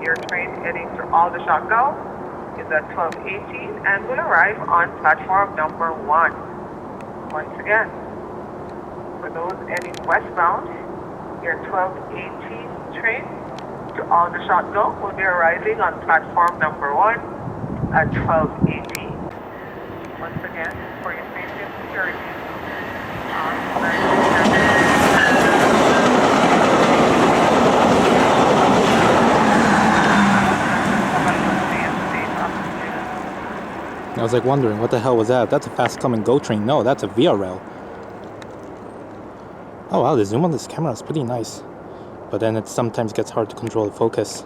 Your train heading to Aldershot GO is at 12:18 and will arrive on platform number 1. Once again, for those heading westbound, your 12:18 train to Aldershot GO will be arriving on platform number 1 at 12:18. Once again, for your safety and security, I was like wondering, what the hell was that? That's a fast come and go train. No, that's a Via Rail. Oh wow, the zoom on this camera is pretty nice. But then it sometimes gets hard to control the focus.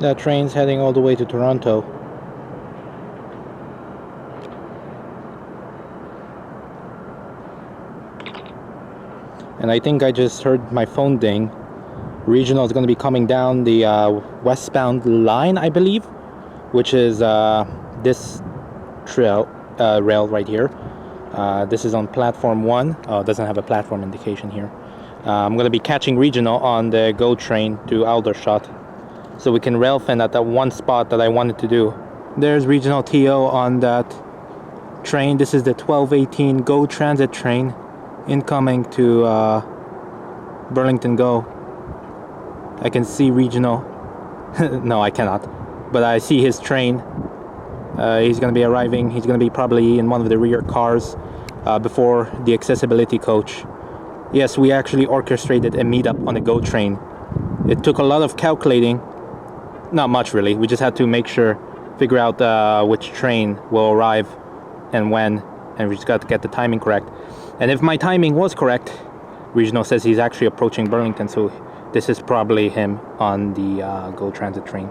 That train's heading all the way to Toronto. And I think I just heard my phone ding. Regional is going to be coming down the westbound line, I believe, which is this rail right here. This is on platform 1. Oh, it doesn't have a platform indication here. I'm going to be catching Regional on the GO train to Aldershot, so we can railfan at that one spot that I wanted to do. There's Regional TO on that train. This is the 12:18 GO transit train incoming to Burlington GO. I can see Regional. No, I cannot. But I see his train. He's going to be arriving. He's going to be probably in one of the rear cars before the accessibility coach. Yes, we actually orchestrated a meetup on the GO train. It took a lot of calculating. Not much really. We just had to figure out which train will arrive and when, and we just got to get the timing correct. And if my timing was correct, Regional says he's actually approaching Burlington, so this is probably him on the GO transit train.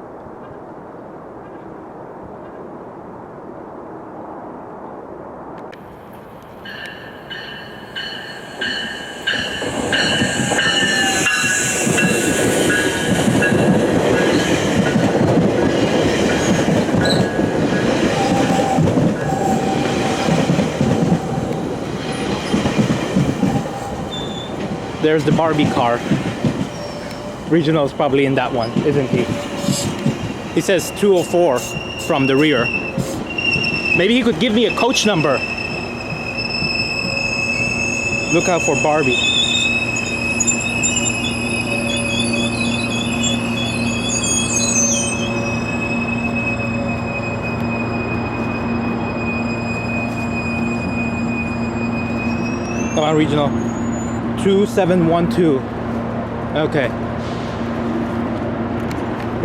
There's the Barbie car. Regional is probably in that one, isn't he? He says 204 from the rear. Maybe he could give me a coach number. Look out for Barbie. Come on, Regional. 2712. Okay.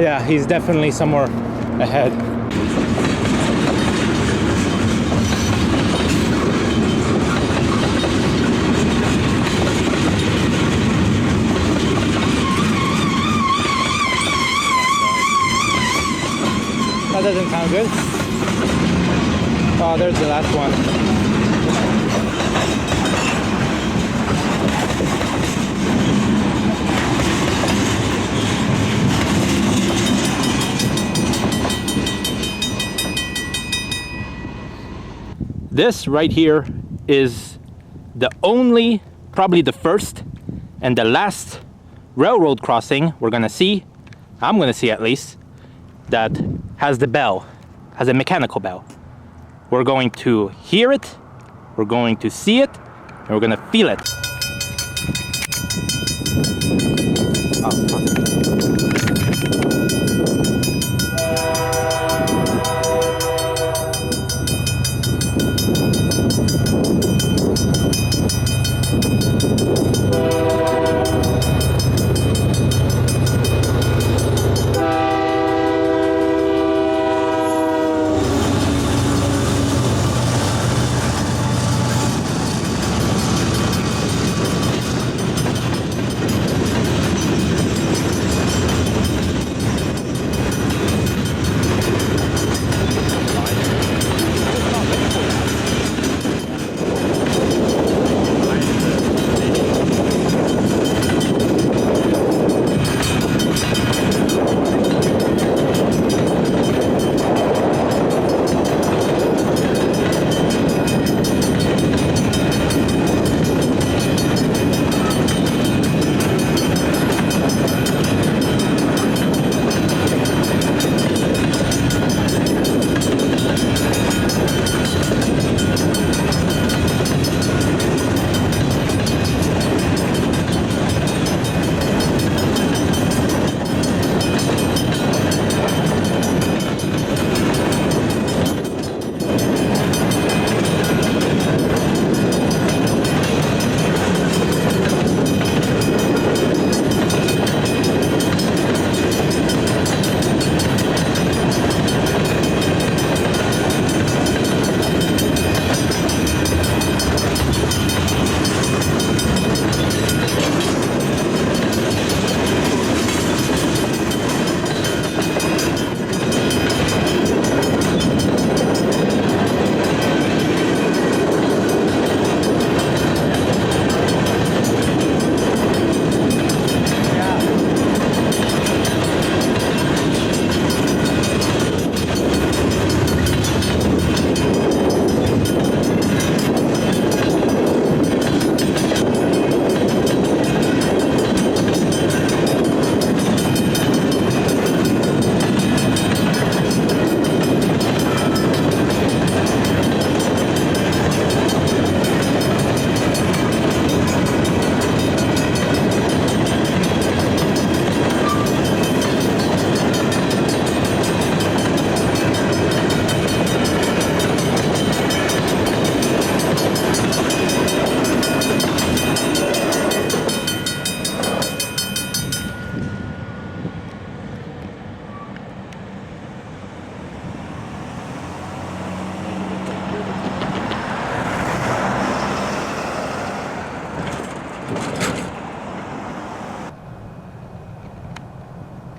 Yeah, he's definitely somewhere ahead. That doesn't sound good. Oh, there's the last one. This right here is the only, probably the first and the last railroad crossing we're gonna see, I'm gonna see at least, that has the bell, has a mechanical bell. We're going to hear it, we're going to see it, and we're gonna feel it. Oh, fuck.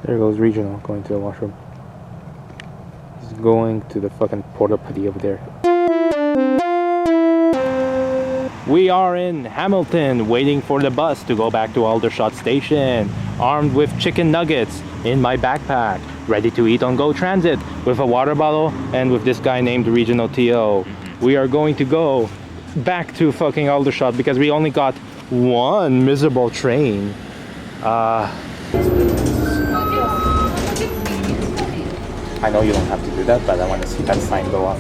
There goes Regional going to the washroom. He's going to the fucking porta potty over there. We are in Hamilton, waiting for the bus to go back to Aldershot Station, armed with chicken nuggets in my backpack, ready to eat on GO Transit, with a water bottle and with this guy named Regional TO. We are going to go back to fucking Aldershot because we only got one miserable train. I know you don't have to do that, but I want to see that sign go off.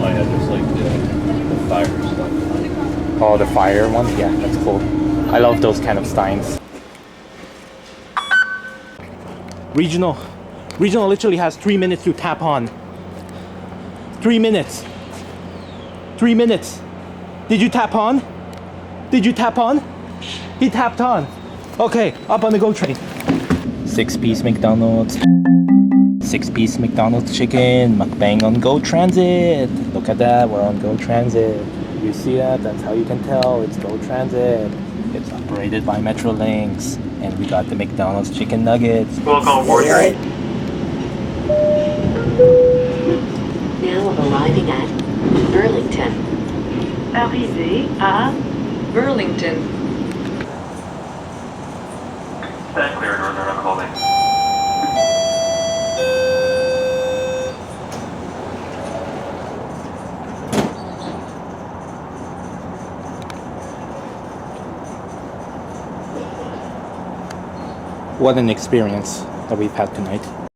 Oh yeah, just like the fire stuff. Oh, the fire one? Yeah, that's cool. I love those kind of signs. Regional literally has 3 minutes to tap on. 3 minutes. 3 minutes. Did you tap on? Did you tap on? He tapped on. Okay, up on the GO train. 6-piece McDonald's. 6-piece McDonald's chicken. Mukbang on GO Transit. Look at that, we're on GO Transit. You see that? That's how you can tell it's GO Transit. It's operated by Metrolinx. And we got the McDonald's chicken nuggets. Welcome aboard. Now arriving at Burlington. Arrivé à Burlington. Stand clear, Northern Holding. What an experience that we've had tonight.